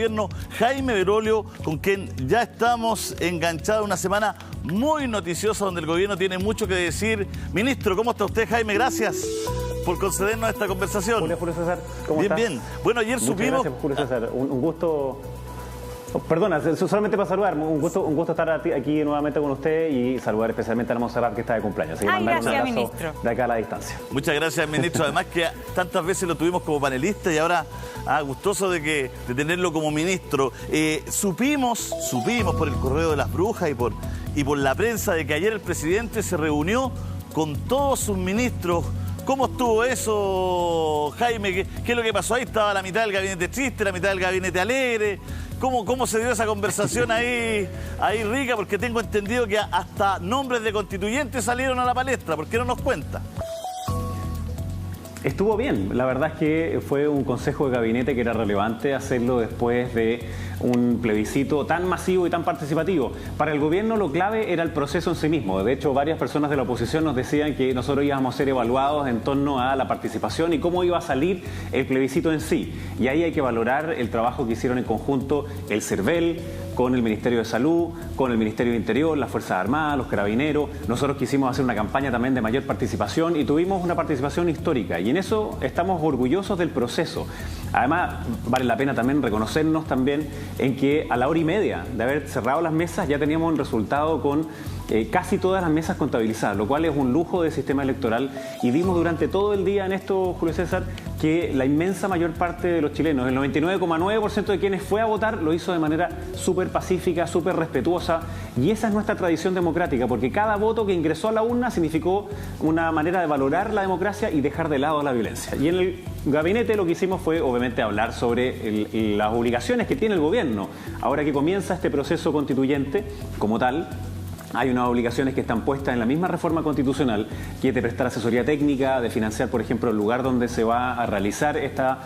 gobierno, Jaime Berolio, con quien ya estamos enganchados una semana muy noticiosa donde el gobierno tiene mucho que decir. Ministro, ¿cómo está usted, Jaime? Gracias por concedernos esta conversación. Julio César, ¿cómo estás? Bien. Bueno, ayer supimos... Gracias, Julio César. Un gusto... Perdona, solamente para saludar, un gusto estar aquí nuevamente con usted y saludar especialmente a la Monserrat que está de cumpleaños. Así que mandar un abrazo ministro. De acá a la distancia. Muchas gracias, ministro. Además que tantas veces lo tuvimos como panelista y ahora gustoso de tenerlo como ministro. Supimos por el correo de las brujas y por la prensa de que ayer el presidente se reunió con todos sus ministros. ¿Cómo estuvo eso, Jaime? ¿Qué es lo que pasó ahí? ¿Estaba la mitad del gabinete triste, la mitad del gabinete alegre? ¿Cómo se dio esa conversación ahí rica? Porque tengo entendido que hasta nombres de constituyentes salieron a la palestra. ¿Por qué no nos cuenta? Estuvo bien. La verdad es que fue un consejo de gabinete que era relevante hacerlo después de un plebiscito tan masivo y tan participativo. Para el gobierno lo clave era el proceso en sí mismo. De hecho, varias personas de la oposición nos decían que nosotros íbamos a ser evaluados en torno a la participación y cómo iba a salir el plebiscito en sí. Y ahí hay que valorar el trabajo que hicieron en conjunto el CERVEL, con el Ministerio de Salud, con el Ministerio de Interior, las Fuerzas Armadas, los Carabineros. Nosotros quisimos hacer una campaña también de mayor participación y tuvimos una participación histórica. Y en eso estamos orgullosos del proceso. Además, vale la pena también reconocernos también en que a la hora y media de haber cerrado las mesas ya teníamos un resultado con casi todas las mesas contabilizadas, lo cual es un lujo del sistema electoral. Y vimos durante todo el día en esto, Julio César, que la inmensa mayor parte de los chilenos, el 99,9% de quienes fue a votar, lo hizo de manera súper pacífica, súper respetuosa. Y esa es nuestra tradición democrática, porque cada voto que ingresó a la urna significó una manera de valorar la democracia y dejar de lado la violencia. Y en el gabinete lo que hicimos fue, obviamente, hablar sobre las obligaciones que tiene el gobierno. Ahora que comienza este proceso constituyente como tal, hay unas obligaciones que están puestas en la misma reforma constitucional, que es de prestar asesoría técnica, de financiar, por ejemplo, el lugar donde se va a realizar esta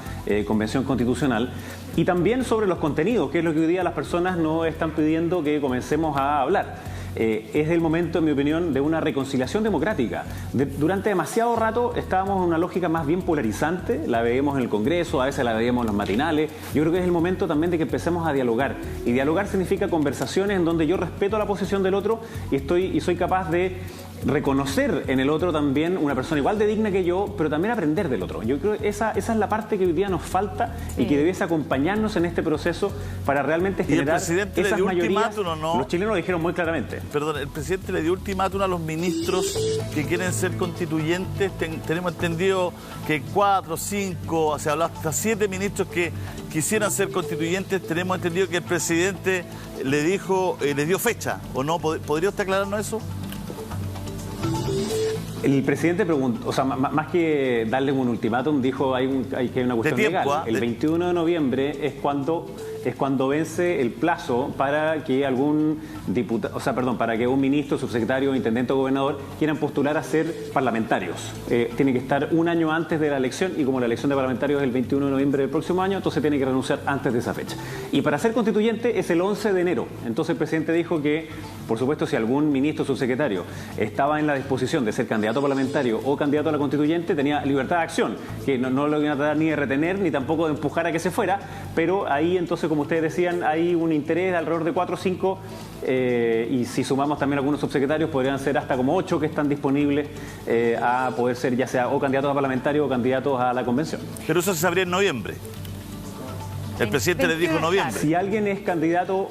convención constitucional, y también sobre los contenidos, que es lo que hoy día las personas no están pidiendo que comencemos a hablar. Es el momento, en mi opinión, de una reconciliación democrática. Durante demasiado rato estábamos en una lógica más bien polarizante, la veíamos en el Congreso, a veces la veíamos en los matinales. Yo creo que es el momento también de que empecemos a dialogar. Y dialogar significa conversaciones en donde yo respeto la posición del otro y soy capaz de reconocer en el otro también una persona igual de digna que yo, pero también aprender del otro. Yo creo que esa es la parte que hoy día nos falta y que debiese acompañarnos en este proceso para realmente generar esas mayorías. ¿No? Los chilenos lo dijeron muy claramente. Perdón, el presidente le dio ultimátum a los ministros que quieren ser constituyentes. Tenemos entendido que 4, 5, se habló hasta 7 ministros que quisieran ser constituyentes. Tenemos entendido que el presidente le dio fecha, ¿o no? ¿Podría usted aclararnos eso? El presidente preguntó, o sea, más que darle un ultimátum, dijo hay una cuestión legal. El 21 de noviembre es cuando vence el plazo para que algún diputado, para que un ministro, subsecretario, intendente o gobernador quieran postular a ser parlamentarios. Tiene que estar un año antes de la elección, y como la elección de parlamentarios es el 21 de noviembre del próximo año, entonces tiene que renunciar antes de esa fecha. Y para ser constituyente es el 11 de enero. Entonces el presidente dijo que, por supuesto, si algún ministro o subsecretario estaba en la disposición de ser candidato parlamentario o candidato a la constituyente, tenía libertad de acción, que no lo iban a tratar ni de retener ni tampoco de empujar a que se fuera, pero ahí entonces, como ustedes decían, hay un interés de alrededor de 4 o 5, y si sumamos también algunos subsecretarios, podrían ser hasta como 8 que están disponibles a poder ser ya sea o candidatos a parlamentario o candidatos a la convención. Pero eso se sabría en noviembre. El presidente le dijo noviembre. Si alguien es candidato,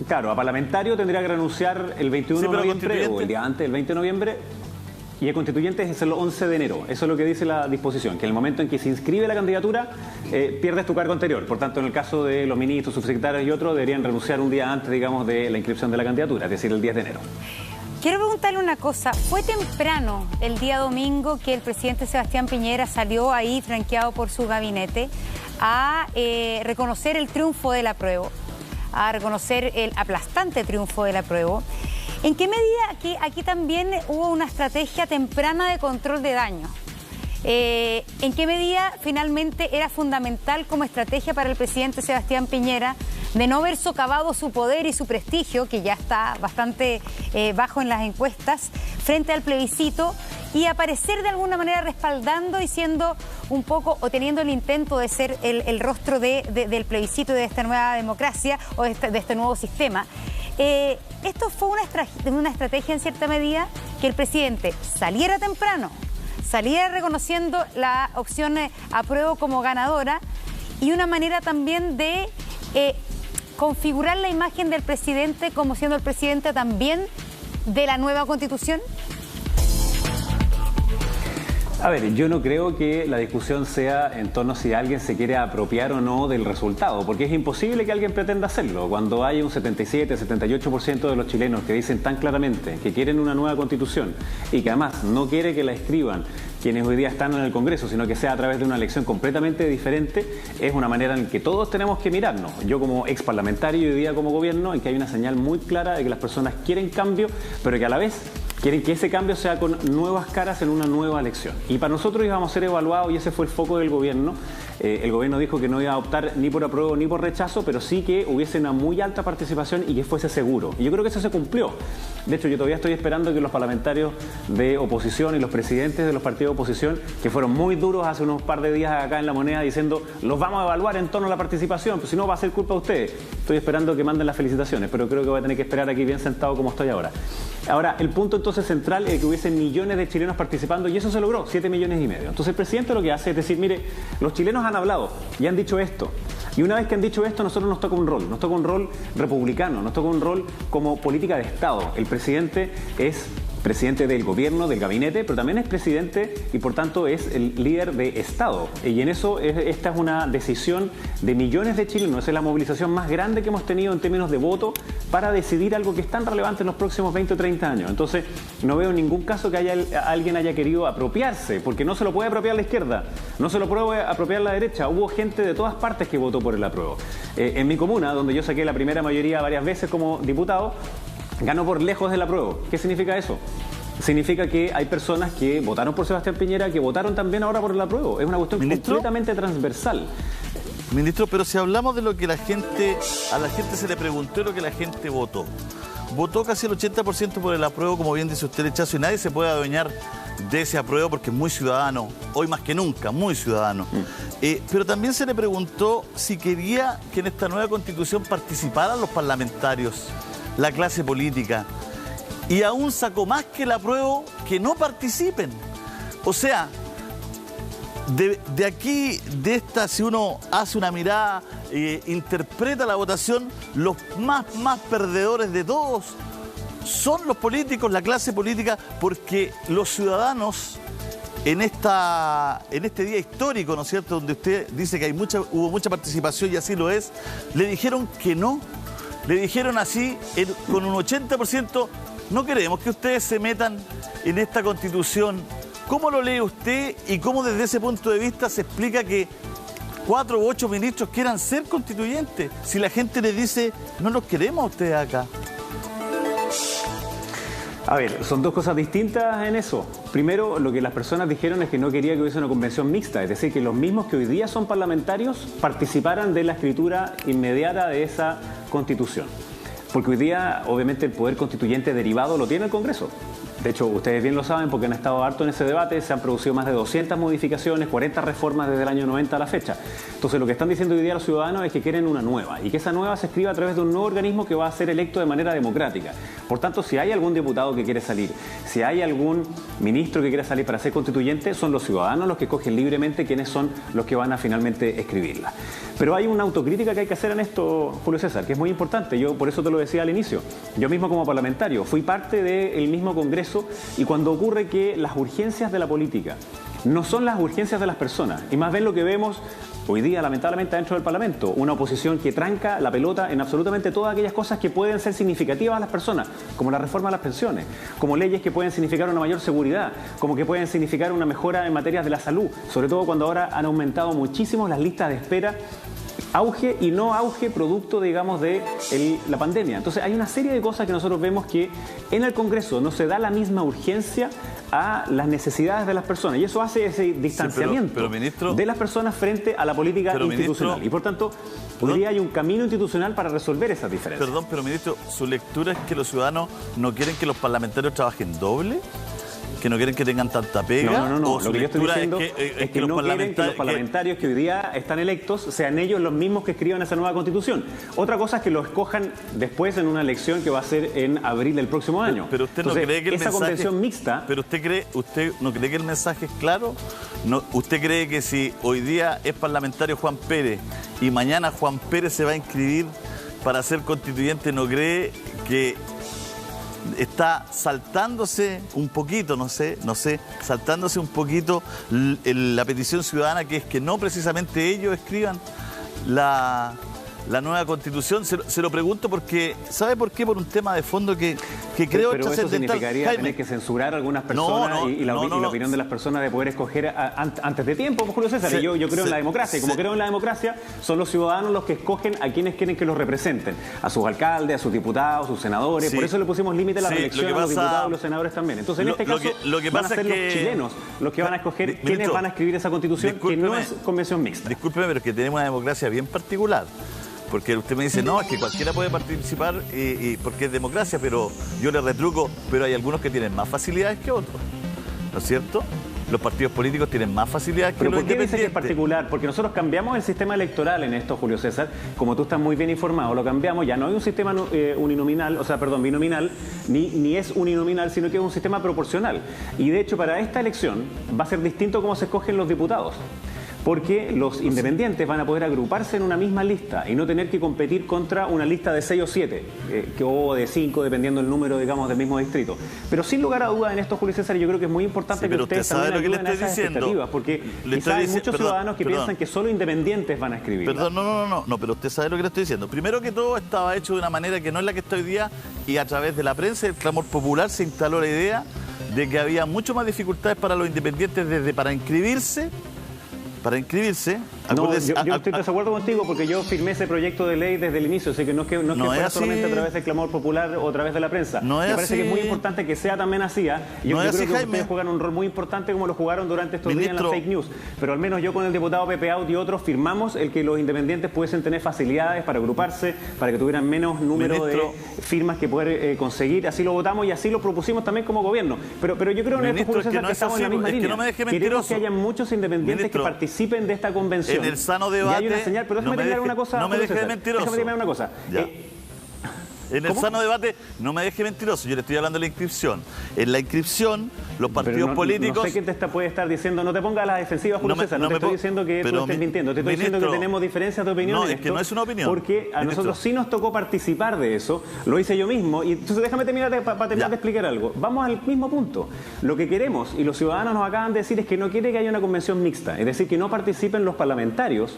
claro, a parlamentario, tendría que renunciar el 21 de noviembre o el día antes, el 20 de noviembre. Y el constituyente es el 11 de enero. Eso es lo que dice la disposición, que en el momento en que se inscribe la candidatura, pierdes tu cargo anterior. Por tanto, en el caso de los ministros, subsecretarios y otros, deberían renunciar un día antes, digamos, de la inscripción de la candidatura, es decir, el 10 de enero. Quiero preguntarle una cosa. ¿Fue temprano el día domingo que el presidente Sebastián Piñera salió ahí, franqueado por su gabinete, a reconocer el triunfo del apruebo, a reconocer el aplastante triunfo del apruebo? ¿En qué medida aquí también hubo una estrategia temprana de control de daño? ¿En qué medida finalmente era fundamental como estrategia para el presidente Sebastián Piñera de no haber socavado su poder y su prestigio, que ya está bastante bajo en las encuestas, frente al plebiscito, y aparecer de alguna manera respaldando y siendo un poco, o teniendo el intento de ser el rostro del plebiscito de esta nueva democracia o de este nuevo sistema. Esto fue una estrategia en cierta medida, que el presidente saliera temprano, saliera reconociendo la opción apruebo como ganadora, y una manera también de configurar la imagen del presidente como siendo el presidente también de la nueva Constitución. A ver, yo no creo que la discusión sea en torno a si alguien se quiere apropiar o no del resultado, porque es imposible que alguien pretenda hacerlo. Cuando hay un 77, 78% de los chilenos que dicen tan claramente que quieren una nueva Constitución y que además no quiere que la escriban quienes hoy día están en el Congreso, sino que sea a través de una elección completamente diferente, es una manera en que todos tenemos que mirarnos. Yo como ex parlamentario y hoy día como gobierno, en que hay una señal muy clara de que las personas quieren cambio, pero que a la vez quieren que ese cambio sea con nuevas caras en una nueva elección. Y para nosotros íbamos a ser evaluados, y ese fue el foco del gobierno. El gobierno dijo que no iba a optar ni por apruebo ni por rechazo, pero sí que hubiese una muy alta participación y que fuese seguro. Y yo creo que eso se cumplió. De hecho, yo todavía estoy esperando que los parlamentarios de oposición y los presidentes de los partidos de oposición, que fueron muy duros hace unos par de días acá en La Moneda diciendo los vamos a evaluar en torno a la participación, pues si no va a ser culpa de ustedes. Estoy esperando que manden las felicitaciones, pero creo que voy a tener que esperar aquí bien sentado como estoy ahora. Ahora, el punto entonces central es que hubiesen millones de chilenos participando, y eso se logró, 7,5 millones. Entonces el presidente lo que hace es decir, mire, los chilenos han hablado y han dicho esto. Y una vez que han dicho esto, a nosotros nos toca un rol republicano, nos toca un rol como política de Estado. El presidente es presidente del gobierno, del gabinete, pero también es presidente y por tanto es el líder de Estado. Y en eso esta es una decisión de millones de chilenos, es la movilización más grande que hemos tenido en términos de voto para decidir algo que es tan relevante en los próximos 20 o 30 años. Entonces no veo en ningún caso que alguien haya querido apropiarse, porque no se lo puede apropiar la izquierda, no se lo puede apropiar la derecha. Hubo gente de todas partes que votó por el apruebo. En mi comuna, donde yo saqué la primera mayoría varias veces como diputado, ganó por lejos del apruebo. ¿Qué significa eso? Significa que hay personas que votaron por Sebastián Piñera que votaron también ahora por el apruebo. Es una cuestión completamente transversal. Ministro, pero si hablamos de lo que a la gente se le preguntó y lo que la gente votó. Votó casi el 80% por el apruebo, como bien dice usted, Lechazo, y nadie se puede adueñar de ese apruebo porque es muy ciudadano, hoy más que nunca, muy ciudadano. Pero también se le preguntó si quería que en esta nueva Constitución participaran los parlamentarios, la clase política, y aún sacó más que el apruebo que no participen. O sea, de aquí, de esta, si uno hace una mirada, interpreta la votación, los más perdedores de todos son los políticos, la clase política, porque los ciudadanos en este día histórico, ¿no es cierto?, donde usted dice que hubo mucha participación y así lo es, le dijeron que no. Le dijeron así, con un 80%, no queremos que ustedes se metan en esta Constitución. ¿Cómo lo lee usted y cómo desde ese punto de vista se explica que 4 u 8 ministros quieran ser constituyentes si la gente les dice, no los queremos a ustedes acá? A ver, son dos cosas distintas en eso. Primero, lo que las personas dijeron es que no quería que hubiese una convención mixta, es decir, que los mismos que hoy día son parlamentarios participaran de la escritura inmediata de esa Constitución. Porque hoy día, obviamente, el poder constituyente derivado lo tiene el Congreso. De hecho, ustedes bien lo saben porque han estado harto en ese debate, se han producido más de 200 modificaciones, 40 reformas desde el año 90 a la fecha. Entonces, lo que están diciendo hoy día los ciudadanos es que quieren una nueva y que esa nueva se escriba a través de un nuevo organismo que va a ser electo de manera democrática. Por tanto, si hay algún diputado que quiere salir, si hay algún ministro que quiere salir para ser constituyente, son los ciudadanos los que escogen libremente quiénes son los que van a finalmente escribirla. Pero hay una autocrítica que hay que hacer en esto, Julio César, que es muy importante. Yo por eso te lo decía al inicio. Yo mismo como parlamentario fui parte del mismo Congreso y cuando ocurre que las urgencias de la política no son las urgencias de las personas y más bien lo que vemos hoy día lamentablemente dentro del Parlamento, una oposición que tranca la pelota en absolutamente todas aquellas cosas que pueden ser significativas a las personas, como la reforma de las pensiones, como leyes que pueden significar una mayor seguridad, como que pueden significar una mejora en materia de la salud, sobre todo cuando ahora han aumentado muchísimo las listas de espera auge y no auge producto, digamos, de la pandemia. Entonces hay una serie de cosas que nosotros vemos que en el Congreso no se da la misma urgencia a las necesidades de las personas y eso hace ese distanciamiento pero, ministro, de las personas frente a la política institucional. Ministro, y por tanto, hoy día hay un camino institucional para resolver esas diferencias. Perdón, pero ministro, ¿su lectura es que los ciudadanos no quieren que los parlamentarios trabajen doble? ¿Que no quieren que tengan tanta pega? No. Lo que yo estoy diciendo es que no quieren que los parlamentarios que hoy día están electos sean ellos los mismos que escriban esa nueva Constitución. Otra cosa es que lo escojan después en una elección que va a ser en abril del próximo año. Pero usted no cree que esa convención mixta... Pero usted no cree que el mensaje es claro. No, ¿usted cree que si hoy día es parlamentario Juan Pérez y mañana Juan Pérez se va a inscribir para ser constituyente, no cree que está saltándose un poquito, no sé, saltándose un poquito la petición ciudadana, que es que no precisamente ellos escriban la nueva Constitución? Se lo pregunto porque, ¿sabe por qué? Por un tema de fondo que creo pero eso significaría tener que censurar a algunas personas y la opinión de las personas de poder escoger antes de tiempo, Julio César. Y yo creo en la democracia. Y como creo en la democracia, son los ciudadanos los que escogen a quienes quieren que los representen. A sus alcaldes, a sus diputados, a sus senadores. Por eso le pusimos límite a la reelección a los diputados y los senadores también. Entonces, en este caso, van a ser los chilenos los que van a escoger quiénes van a escribir esa Constitución, que no es convención mixta. Discúlpeme, pero es que tenemos una democracia bien particular. Porque usted me dice, no, es que cualquiera puede participar porque es democracia, pero yo le retruco, pero hay algunos que tienen más facilidades que otros, ¿no es cierto? Los partidos políticos tienen más facilidades que los independientes. ¿Por qué dice que es particular? Porque nosotros cambiamos el sistema electoral en esto, Julio César, como tú estás muy bien informado, lo cambiamos, ya no hay un sistema binominal, ni es uninominal, sino que es un sistema proporcional. Y de hecho, para esta elección va a ser distinto cómo se escogen los diputados. Porque los independientes van a poder agruparse en una misma lista y no tener que competir contra una lista de 6 o 7, o de 5, dependiendo del número, digamos, del mismo distrito. Pero sin lugar a dudas en esto, Julio César, yo creo que es muy importante que ustedes también ayuden a esas expectativas, porque quizás hay muchos ciudadanos que piensan que solo independientes van a escribir. Perdón, no, pero usted sabe lo que le estoy diciendo. Primero que todo, estaba hecho de una manera que no es la que está hoy día, y a través de la prensa y el clamor popular se instaló la idea de que había mucho más dificultades para los independientes desde para inscribirse. No, yo estoy de acuerdo contigo porque yo firmé ese proyecto de ley desde el inicio, así que no es que fuera solamente a través del clamor popular o a través de la prensa. Me parece que es muy importante que sea también así. Yo creo que ustedes juegan un rol muy importante como lo jugaron durante estos días en las fake news. Pero al menos yo con el diputado Pepe Out y otros firmamos el que los independientes pudiesen tener facilidades para agruparse, para que tuvieran menos número de firmas que poder conseguir. Así lo votamos y así lo propusimos también como gobierno. Pero yo creo en esto, Julio César, que estamos en la misma línea. Queremos que haya muchos independientes que participen de esta convención. En el sano debate. Y hay una señal, pero déjame terminar una cosa. No me deje de mentiroso. Déjame terminar una cosa. En el sano debate, no me deje mentiroso, yo le estoy hablando de la inscripción. En la inscripción, los partidos políticos... No sé qué te puede estar diciendo, no te pongas a la defensiva, Julio César, no te estoy diciendo que tú estés mintiendo, te estoy diciendo que tenemos diferencias de opinión. No, es que no es una opinión. Porque a nosotros sí nos tocó participar de eso, lo hice yo mismo, y entonces déjame terminar para terminar de explicar algo. Vamos al mismo punto. Lo que queremos, y los ciudadanos nos acaban de decir, es que no quiere que haya una convención mixta, es decir, que no participen los parlamentarios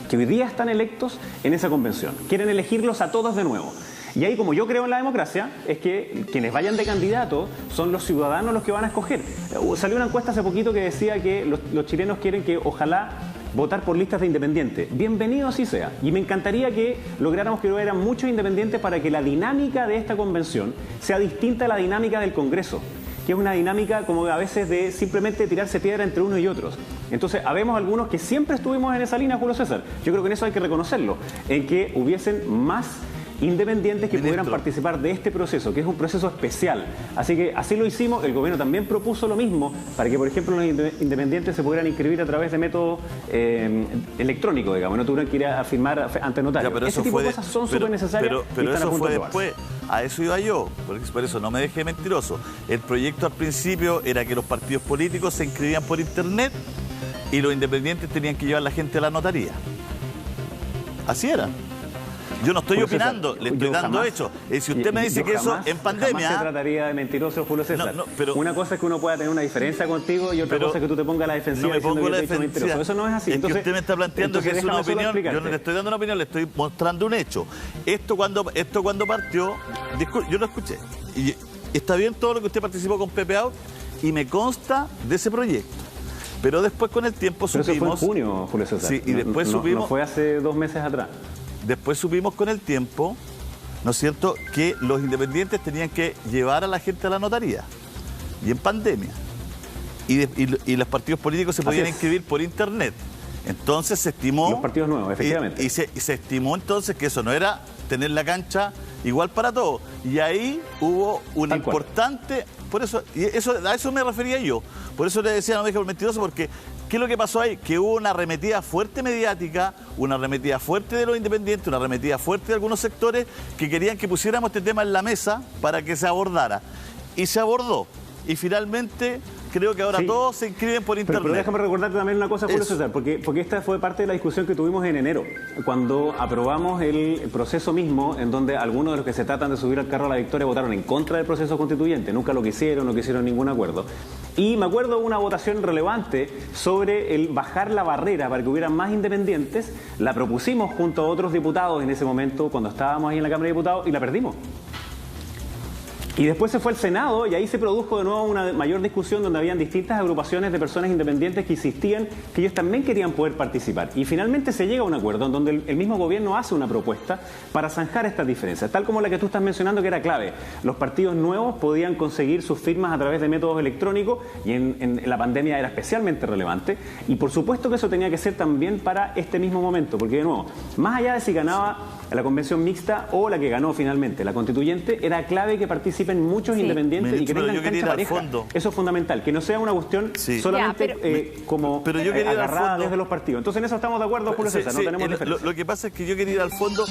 que hoy día están electos en esa convención. Quieren elegirlos a todos de nuevo. Y ahí, como yo creo en la democracia, es que quienes vayan de candidato son los ciudadanos los que van a escoger. Salió una encuesta hace poquito que decía que los chilenos quieren que ojalá votar por listas de independientes. Bienvenido así sea. Y me encantaría que lográramos que hubiera muchos independientes para que la dinámica de esta convención sea distinta a la dinámica del Congreso, que es una dinámica como a veces de simplemente tirarse piedra entre unos y otros. Entonces, habemos algunos que siempre estuvimos en esa línea, Julio César. Yo creo que en eso hay que reconocerlo, en que hubiesen más independientes que pudieran participar de este proceso, que es un proceso especial. Así que así lo hicimos, el gobierno también propuso lo mismo, para que, por ejemplo, los independientes se pudieran inscribir a través de método electrónico, digamos, no tuvieran que ir a firmar ante notario. Ese tipo de cosas son súper necesarias. Pero eso fue después, a eso iba yo, por eso no me dejé mentiroso. El proyecto al principio era que los partidos políticos se inscribían por internet y los independientes tenían que llevar a la gente a la notaría. Así era. Yo no estoy opinando, le estoy dando hechos. Si usted me dice que eso en pandemia... Jamás se trataría de mentiroso, Julio César. Pero una cosa es que uno pueda tener una diferencia contigo y otra cosa es que tú te pongas a la defensiva. No me pongo la defensiva. Eso no es así. Entonces, que usted me está planteando que es una opinión. Yo no le estoy dando una opinión, le estoy mostrando un hecho. Esto cuando partió, yo lo escuché. Y está bien todo lo que usted participó con Pepe Out y me consta de ese proyecto. Pero después con el tiempo supimos... Pero eso fue en junio, Julio César. Sí, y después supimos... No fue hace 2 meses atrás. Después supimos con el tiempo, ¿no es cierto?, que los independientes tenían que llevar a la gente a la notaría. Y en pandemia. Y los partidos políticos se podían inscribir por internet. Entonces se estimó... Los partidos nuevos, efectivamente. Y se estimó entonces que eso no era tener la cancha igual para todos. Y ahí hubo una importante... Por eso, a eso me refería yo. Por eso le decía no me deje por mentiroso, porque ¿qué es lo que pasó ahí? Que hubo una arremetida fuerte mediática, una arremetida fuerte de los independientes, una arremetida fuerte de algunos sectores que querían que pusiéramos este tema en la mesa para que se abordara. Y se abordó. Y finalmente creo que ahora todos se inscriben por internet. Pero déjame recordarte también una cosa, Julio César, porque esta fue parte de la discusión que tuvimos en enero, cuando aprobamos el proceso mismo, en donde algunos de los que se tratan de subir al carro a la victoria votaron en contra del proceso constituyente, nunca lo quisieron, no quisieron ningún acuerdo. Y me acuerdo de una votación relevante sobre el bajar la barrera para que hubieran más independientes. La propusimos junto a otros diputados en ese momento, cuando estábamos ahí en la Cámara de Diputados, y la perdimos. Y después se fue al Senado y ahí se produjo de nuevo una mayor discusión donde habían distintas agrupaciones de personas independientes que insistían que ellos también querían poder participar. Y finalmente se llega a un acuerdo en donde el mismo gobierno hace una propuesta para zanjar estas diferencias, tal como la que tú estás mencionando, que era clave. Los partidos nuevos podían conseguir sus firmas a través de métodos electrónicos y en la pandemia era especialmente relevante. Y por supuesto que eso tenía que ser también para este mismo momento, porque de nuevo, más allá de si ganaba la convención mixta o la que ganó finalmente la constituyente, era clave que participen muchos independientes y que tengan cancha pareja. Eso es fundamental, que no sea una cuestión solamente como agarrada desde los partidos. Entonces en eso estamos de acuerdo, Julio César, no tenemos diferencia. Lo que pasa es que yo quería ir al fondo,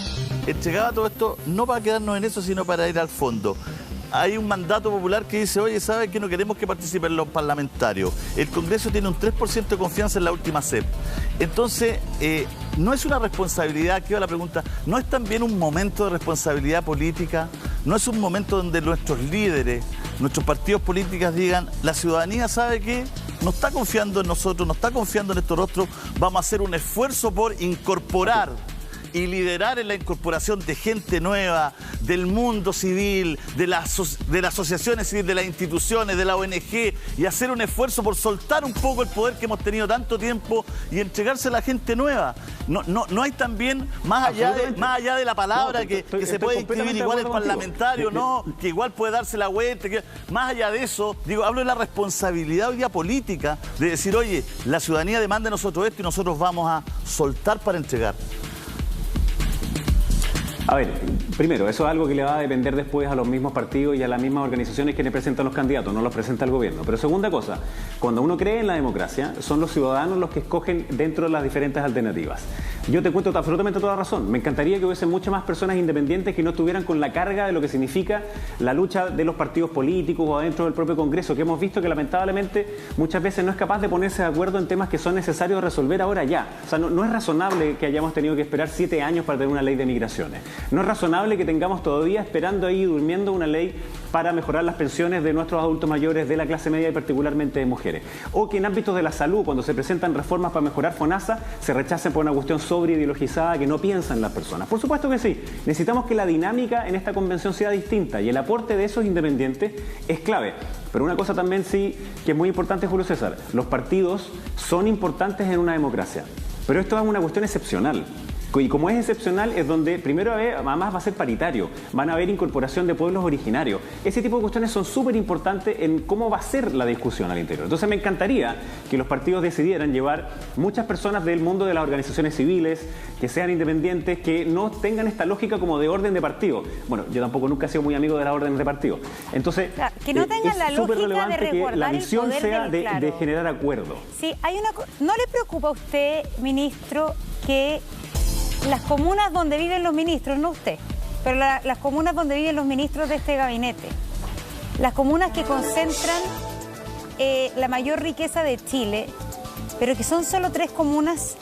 entregaba todo esto no para quedarnos en eso, sino para ir al fondo. Hay un mandato popular que dice, oye, ¿sabe que no queremos que participen los parlamentarios? El Congreso tiene un 3% de confianza en la última CEP. Entonces, no es una responsabilidad, aquí va la pregunta, ¿no es también un momento de responsabilidad política? ¿No es un momento donde nuestros líderes, nuestros partidos políticos digan, la ciudadanía sabe que no está confiando en nosotros, no está confiando en estos rostros, vamos a hacer un esfuerzo por incorporar y liderar en la incorporación de gente nueva, del mundo civil, de las asociaciones civiles, de las instituciones, de la ONG, y hacer un esfuerzo por soltar un poco el poder que hemos tenido tanto tiempo y entregarse a la gente nueva? No hay también, más allá de la palabra, que se puede inscribir igual el parlamentario, que igual puede darse la vuelta, más allá de eso, hablo de la responsabilidad hoy día política de decir, oye, la ciudadanía demanda de nosotros esto y nosotros vamos a soltar para entregar. A ver, primero, eso es algo que le va a depender después a los mismos partidos y a las mismas organizaciones que le presentan los candidatos, no los presenta el gobierno. Pero segunda cosa, cuando uno cree en la democracia, son los ciudadanos los que escogen dentro de las diferentes alternativas. Yo te cuento absolutamente toda razón. Me encantaría que hubiese muchas más personas independientes que no estuvieran con la carga de lo que significa la lucha de los partidos políticos o adentro del propio Congreso, que hemos visto que lamentablemente muchas veces no es capaz de ponerse de acuerdo en temas que son necesarios resolver ahora ya. O sea, no es razonable que hayamos tenido que esperar 7 años para tener una ley de migraciones. No es razonable que tengamos todavía esperando ahí durmiendo una ley para mejorar las pensiones de nuestros adultos mayores, de la clase media y particularmente de mujeres. O que en ámbitos de la salud, cuando se presentan reformas para mejorar FONASA, se rechacen por una cuestión sobreideologizada que no piensa en las personas. Por supuesto que sí. Necesitamos que la dinámica en esta convención sea distinta y el aporte de esos independientes es clave. Pero una cosa también sí que es muy importante, Julio César. Los partidos son importantes en una democracia. Pero esto es una cuestión excepcional. Y como es excepcional, es donde primero además va a ser paritario, van a haber incorporación de pueblos originarios. Ese tipo de cuestiones son súper importantes en cómo va a ser la discusión al interior. Entonces me encantaría que los partidos decidieran llevar muchas personas del mundo de las organizaciones civiles, que sean independientes, que no tengan esta lógica como de orden de partido. Bueno, yo tampoco nunca he sido muy amigo de las órdenes de partido. Entonces, que no tengan la lógica de resguardar que la visión el sea poder de generar acuerdo. Sí, ¿no le preocupa a usted, ministro, que las comunas donde viven los ministros, no usted, pero las comunas donde viven los ministros de este gabinete, las comunas que concentran la mayor riqueza de Chile, pero que son solo 3 comunas,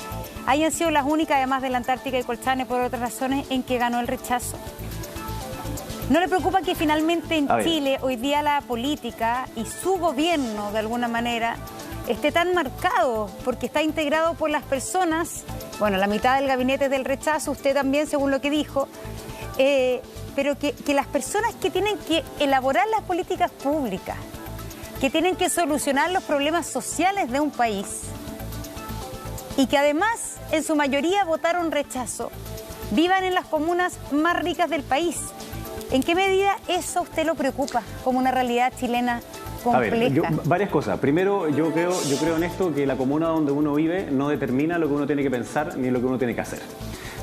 hayan sido las únicas, además de la Antártica y Colchane, por otras razones, en que ganó el rechazo? ¿No le preocupa que finalmente en Chile hoy día la política y su gobierno, de alguna manera, esté tan marcado porque está integrado por las personas? Bueno, la mitad del gabinete es del rechazo, usted también, según lo que dijo, pero que las personas que tienen que elaborar las políticas públicas, que tienen que solucionar los problemas sociales de un país y que además en su mayoría votaron rechazo, vivan en las comunas más ricas del país. ¿En qué medida eso a usted lo preocupa como una realidad chilena compleja? A ver, varias cosas. Primero, yo creo en esto, que la comuna donde uno vive no determina lo que uno tiene que pensar ni lo que uno tiene que hacer.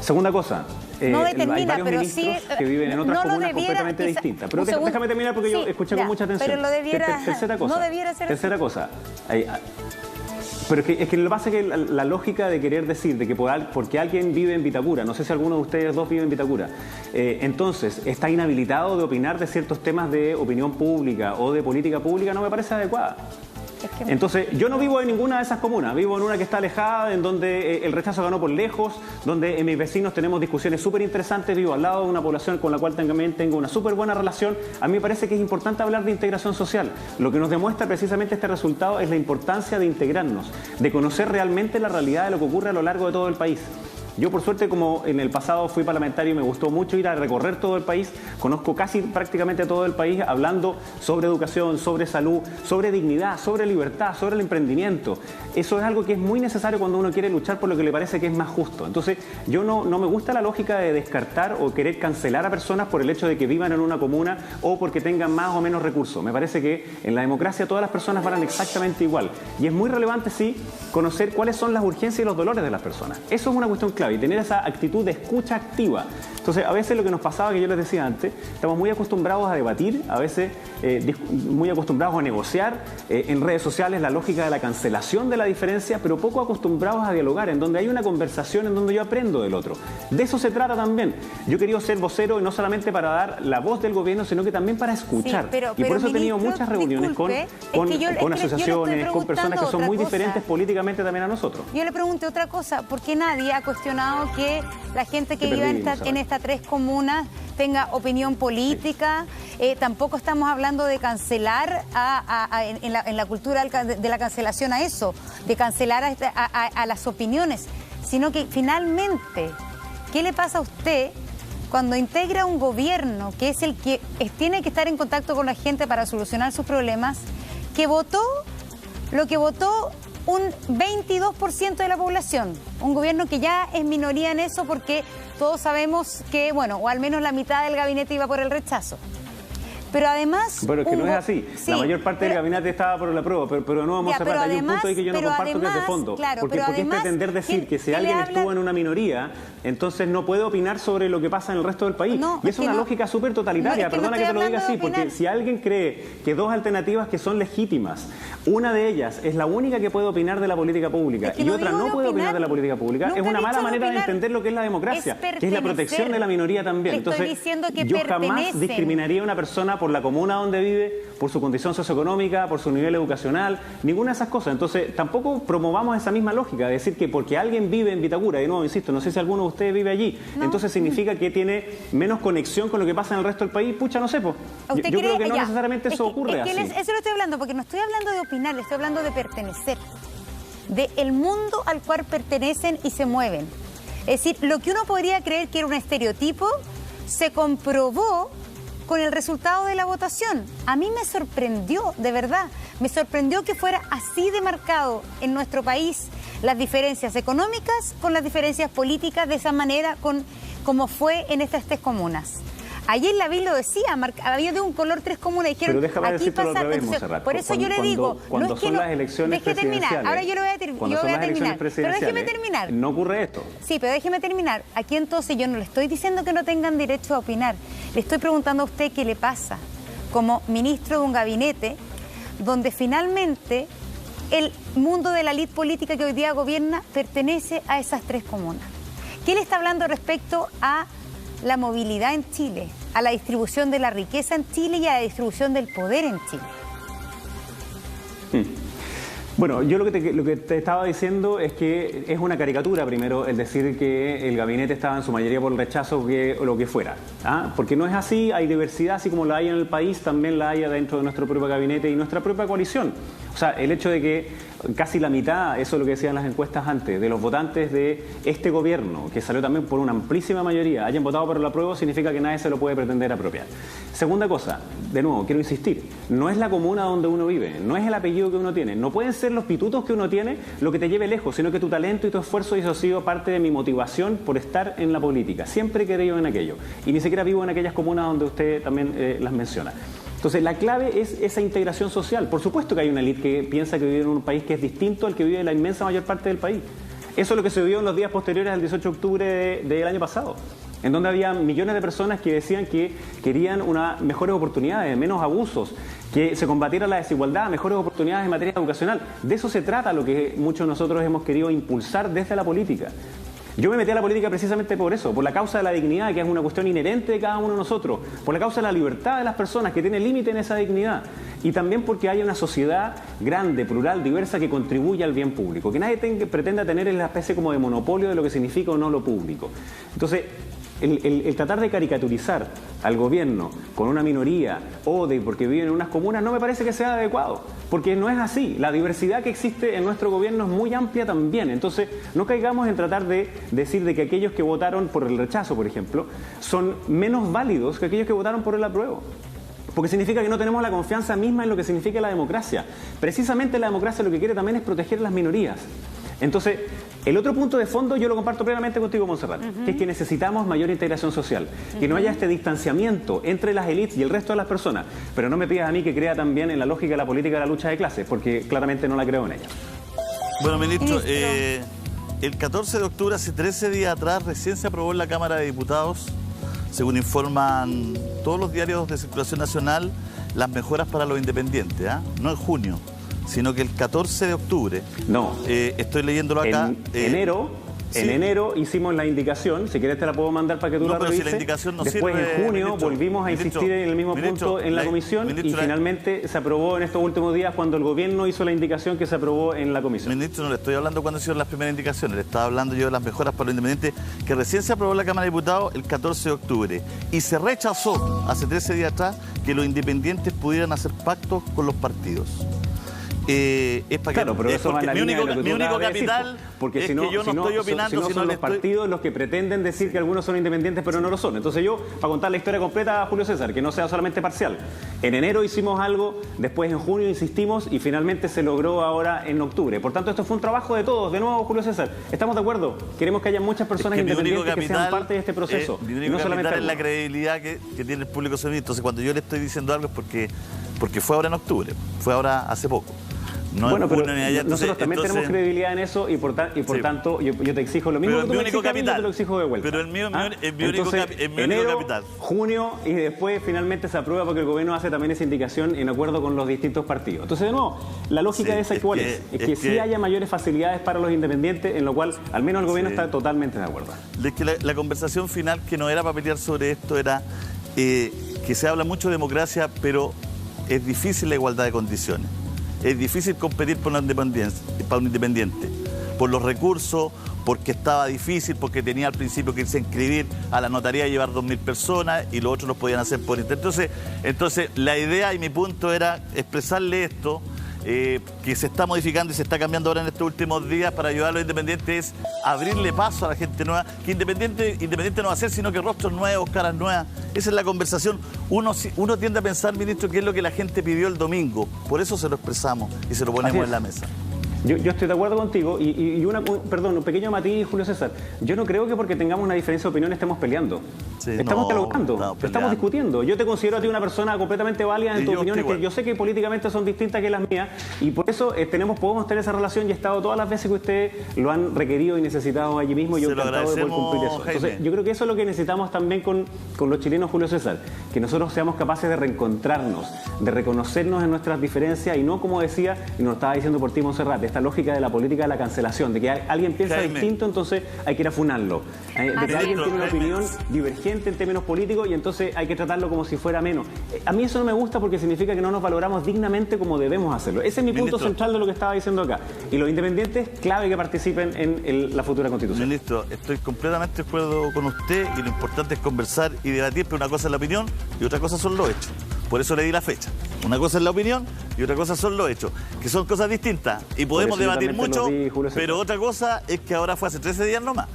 Segunda cosa, no determina, hay varios pero ministros sí, que viven en otras comunas debiera, completamente distintas. Pero déjame terminar porque yo escuché con mucha atención. Pero lo debiera, tercera cosa, no debiera ser tercera cosa. Pero es que lo que pasa es que la lógica de querer decir de que porque alguien vive en Vitacura, no sé si alguno de ustedes dos vive en Vitacura, entonces está inhabilitado de opinar de ciertos temas de opinión pública o de política pública, no me parece adecuada. Entonces, yo no vivo en ninguna de esas comunas, vivo en una que está alejada, en donde el rechazo ganó por lejos, donde en mis vecinos tenemos discusiones súper interesantes, vivo al lado de una población con la cual también tengo una súper buena relación. A mí me parece que es importante hablar de integración social. Lo que nos demuestra precisamente este resultado es la importancia de integrarnos, de conocer realmente la realidad de lo que ocurre a lo largo de todo el país. Yo, por suerte, como en el pasado fui parlamentario y me gustó mucho ir a recorrer todo el país, conozco prácticamente todo el país hablando sobre educación, sobre salud, sobre dignidad, sobre libertad, sobre el emprendimiento. Eso es algo que es muy necesario cuando uno quiere luchar por lo que le parece que es más justo. Entonces, yo no me gusta la lógica de descartar o querer cancelar a personas por el hecho de que vivan en una comuna o porque tengan más o menos recursos. Me parece que en la democracia todas las personas valen exactamente igual. Y es muy relevante, sí, conocer cuáles son las urgencias y los dolores de las personas. Eso es una cuestión clave. Y tener esa actitud de escucha activa. Entonces, a veces lo que nos pasaba, que yo les decía antes, estamos muy acostumbrados a debatir, a veces muy acostumbrados a negociar en redes sociales la lógica de la cancelación de la diferencia, pero poco acostumbrados a dialogar, en donde hay una conversación, en donde yo aprendo del otro. De eso se trata también. Yo he querido ser vocero y no solamente para dar la voz del gobierno, sino que también para escuchar. Sí, y por eso he tenido muchas reuniones con asociaciones, con personas que son muy diferentes políticamente también a nosotros. Yo le pregunté otra cosa, ¿por qué nadie ha cuestionado que la gente que vive en estas tres comunas tenga opinión política? Tampoco estamos hablando de cancelar en la cultura de la cancelación a eso, de cancelar a las opiniones, sino que finalmente, ¿qué le pasa a usted cuando integra un gobierno que es el que tiene que estar en contacto con la gente para solucionar sus problemas, que votó lo que votó un 22% de la población? Un gobierno que ya es minoría en eso porque todos sabemos que, bueno, o al menos la mitad del gabinete iba por el rechazo. Pero además... Pero es que no es así. Sí, la mayor parte del gabinete estaba por la prueba, pero no vamos a cerrar. Hay un punto ahí que yo no comparto, que es de fondo. Claro, porque es pretender decir que si alguien estuvo en una minoría, entonces no puede opinar sobre lo que pasa en el resto del país. No, y es una lógica súper totalitaria. Perdona que te lo diga así, porque si alguien cree que dos alternativas que son legítimas, una de ellas es la única que puede opinar de la política pública y otra no puede opinar de la política pública, es una mala manera de entender lo que es la democracia, que es la protección de la minoría también. Entonces, yo jamás discriminaría a una persona por la comuna donde vive, por su condición socioeconómica, por su nivel educacional, ninguna de esas cosas. Entonces, tampoco promovamos esa misma lógica de decir que porque alguien vive en Vitacura, y no, insisto, no sé si alguno de ustedes vive allí, entonces significa que tiene menos conexión con lo que pasa en el resto del país. Pucha, no sé, pues. Yo creo que no necesariamente eso ocurre así. Eso lo estoy hablando, porque no estoy hablando de opinar, estoy hablando de pertenecer, del mundo al cual pertenecen y se mueven. Es decir, lo que uno podría creer que era un estereotipo, se comprobó con el resultado de la votación. A mí me sorprendió, de verdad, me sorprendió que fuera así de marcado en nuestro país las diferencias económicas con las diferencias políticas, de esa manera como fue en estas tres comunas. Ayer la lo decía, había de un color tres comunas. Dijeron, pero déjame decirte al revés, Monserrat. Por eso yo le digo, cuando no es que son las elecciones presidenciales. Ahora yo lo voy a terminar. Pero déjeme terminar. No ocurre esto. Sí, pero déjeme terminar. Aquí entonces yo no le estoy diciendo que no tengan derecho a opinar. Le estoy preguntando a usted qué le pasa como ministro de un gabinete donde finalmente el mundo de la élite política que hoy día gobierna pertenece a esas tres comunas. ¿Qué le está hablando respecto a la movilidad en Chile, a la distribución de la riqueza en Chile y a la distribución del poder en Chile? Bueno, yo lo que te estaba diciendo es que es una caricatura, primero, el decir que el gabinete estaba en su mayoría por el rechazo o lo que fuera. Porque no es así, hay diversidad, así como la hay en el país, también la hay dentro de nuestro propio gabinete y nuestra propia coalición. O sea, el hecho de que casi la mitad, eso es lo que decían las encuestas antes, de los votantes de este gobierno, que salió también por una amplísima mayoría, hayan votado por el apruebo, significa que nadie se lo puede pretender apropiar. Segunda cosa, de nuevo, quiero insistir, no es la comuna donde uno vive, no es el apellido que uno tiene, no pueden ser los pitutos que uno tiene lo que te lleve lejos, sino que tu talento y tu esfuerzo, y eso ha sido parte de mi motivación por estar en la política. Siempre he creído en aquello, y ni siquiera vivo en aquellas comunas donde usted también las menciona. Entonces, la clave es esa integración social. Por supuesto que hay una élite que piensa que vive en un país que es distinto al que vive la inmensa mayor parte del país. Eso es lo que se vio en los días posteriores al 18 de octubre del año pasado, en donde había millones de personas que decían que querían mejores oportunidades, menos abusos, que se combatiera la desigualdad, mejores oportunidades en materia educacional. De eso se trata lo que muchos de nosotros hemos querido impulsar desde la política. Yo me metí a la política precisamente por eso, por la causa de la dignidad, que es una cuestión inherente de cada uno de nosotros, por la causa de la libertad de las personas, que tiene límite en esa dignidad, y también porque hay una sociedad grande, plural, diversa, que contribuye al bien público, que nadie pretenda tener en la especie como de monopolio de lo que significa o no lo público. Entonces, el tratar de caricaturizar al gobierno con una minoría o porque viven en unas comunas no me parece que sea adecuado, porque no es así. La diversidad que existe en nuestro gobierno es muy amplia también. Entonces, no caigamos en tratar de decir de que aquellos que votaron por el rechazo, por ejemplo, son menos válidos que aquellos que votaron por el apruebo. Porque significa que no tenemos la confianza misma en lo que significa la democracia. Precisamente la democracia lo que quiere también es proteger las minorías. Entonces, el otro punto de fondo yo lo comparto plenamente contigo, Montserrat, que es que necesitamos mayor integración social, que no haya este distanciamiento entre las élites y el resto de las personas. Pero no me pidas a mí que crea también en la lógica de la política de la lucha de clases, porque claramente no la creo en ella. Bueno, ministro, el 14 de octubre, hace 13 días atrás, recién se aprobó en la Cámara de Diputados, según informan todos los diarios de circulación nacional, las mejoras para los independientes, no en junio, sino que el 14 de octubre. No. Estoy leyéndolo acá. En enero hicimos la indicación, si quieres te la puedo mandar para que tú la revises. Si la indicación no Después sirve, en junio ministro, volvimos a insistir en el mismo punto en la comisión y finalmente se aprobó en estos últimos días cuando el gobierno hizo la indicación que se aprobó en la comisión. Ministro, no le estoy hablando cuando hicieron las primeras indicaciones, le estaba hablando yo de las mejoras para los independientes que recién se aprobó en la Cámara de Diputados el 14 de octubre y se rechazó hace 13 días atrás que los independientes pudieran hacer pactos con los partidos. Es para claro, pero eso va en la línea de lo que mi único capital decir, porque es si no, que yo no estoy opinando, si no son los partidos los que pretenden decir que algunos son independientes pero no lo son. Entonces yo, para contar la historia completa a Julio César, que no sea solamente parcial, en enero hicimos algo, después en junio insistimos y finalmente se logró ahora en octubre. Por tanto, esto fue un trabajo de todos. De nuevo, Julio César, ¿estamos de acuerdo? Queremos que haya muchas personas independientes que sean parte de este proceso. Mi único capital es la credibilidad que tiene el público civil. Entonces, cuando yo le estoy diciendo algo es porque fue ahora en octubre, fue ahora hace poco. No bueno, pero nosotros también tenemos credibilidad en eso y por tanto yo te exijo lo mismo que tú me exiges a mí, yo te lo exijo de vuelta. Pero el mío es mi único capital. Junio y después finalmente se aprueba porque el gobierno hace también esa indicación en acuerdo con los distintos partidos. Entonces, de nuevo, la lógica de esa cuál es que sí haya mayores facilidades para los independientes, en lo cual al menos el gobierno está totalmente de acuerdo. Es que la conversación final, que no era para pelear sobre esto, era que se habla mucho de democracia, pero es difícil la igualdad de condiciones. Es difícil competir para un independiente, por los recursos, porque estaba difícil, porque tenía al principio que irse a inscribir a la notaría y llevar 2.000 personas y los otros los podían hacer por internet. Entonces la idea y mi punto era expresarle esto, que se está modificando y se está cambiando ahora en estos últimos días para ayudar a los independientes, es abrirle paso a la gente nueva, que independiente no va a ser, sino que rostros nuevos, caras nuevas. Esa es la conversación. Uno tiende a pensar, ministro, que es lo que la gente pidió el domingo. Por eso se lo expresamos y se lo ponemos en la mesa. Yo estoy de acuerdo contigo un pequeño matiz, Julio César. Yo no creo que porque tengamos una diferencia de opinión estemos peleando. Estamos dialogando, estamos discutiendo. Yo te considero a ti una persona completamente válida en tus opiniones, que yo sé que políticamente son distintas que las mías, y por eso podemos tener esa relación y he estado todas las veces que ustedes lo han requerido y necesitado allí mismo, y yo encantado de poder cumplir eso. Entonces, yo creo que eso es lo que necesitamos también con los chilenos, Julio César, que nosotros seamos capaces de reencontrarnos, de reconocernos en nuestras diferencias y no, como decía, y nos estaba diciendo por ti, Montserrat, esta lógica de la política de la cancelación, de que alguien piensa distinto, entonces hay que ir a funarlo. De que alguien tiene una opinión divergente en términos políticos y entonces hay que tratarlo como si fuera menos. A mí eso no me gusta porque significa que no nos valoramos dignamente como debemos hacerlo. Ese es mi punto central de lo que estaba diciendo acá. Y los independientes, clave que participen en la futura Constitución. Ministro, estoy completamente de acuerdo con usted y lo importante es conversar y debatir, pero una cosa es la opinión y otra cosa son los hechos. Por eso le di la fecha. Una cosa es la opinión y otra cosa son los hechos, que son cosas distintas. Y podemos debatir mucho, pero otra cosa es que ahora fue hace 13 días nomás.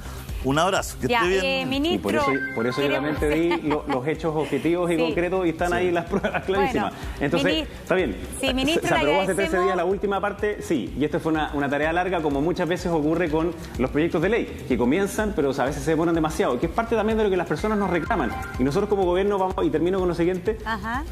Un abrazo, que esté bien. Ministro, y por eso yo también te di los hechos objetivos y concretos y están ahí las pruebas clarísimas. Bueno, entonces, está bien. Sí, ministro, se aprobó hace 13 días la última parte, sí. Y esto fue una tarea larga, como muchas veces ocurre con los proyectos de ley, que comienzan, pero a veces se demoran demasiado, que es parte también de lo que las personas nos reclaman. Y nosotros como gobierno vamos, y termino con lo siguiente,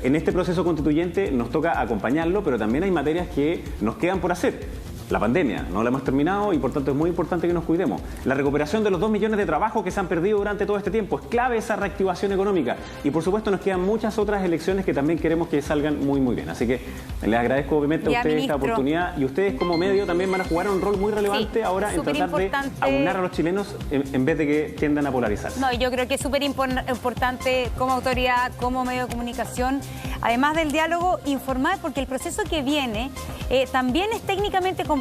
en este proceso constituyente nos toca acompañarlo, pero también hay materias que nos quedan por hacer. La pandemia no la hemos terminado y por tanto es muy importante que nos cuidemos. La recuperación de los 2 millones de trabajos que se han perdido durante todo este tiempo es clave, esa reactivación económica. Y por supuesto nos quedan muchas otras elecciones que también queremos que salgan muy muy bien. Así que les agradezco obviamente a ustedes esta oportunidad, y ustedes como medio también van a jugar un rol muy relevante ahora en tratar de aunar a los chilenos en vez de que tiendan a polarizarse. No, yo creo que es súper importante como autoridad, como medio de comunicación, además del diálogo, informar, porque el proceso que viene también es técnicamente complejo.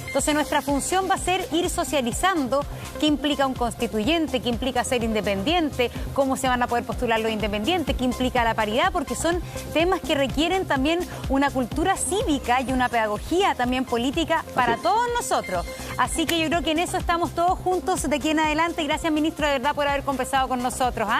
Entonces nuestra función va a ser ir socializando qué implica un constituyente, qué implica ser independiente, cómo se van a poder postular los independientes, qué implica la paridad, porque son temas que requieren también una cultura cívica y una pedagogía también política para todos nosotros. Así que yo creo que en eso estamos todos juntos de aquí en adelante. Y gracias, ministro, de verdad, por haber conversado con nosotros.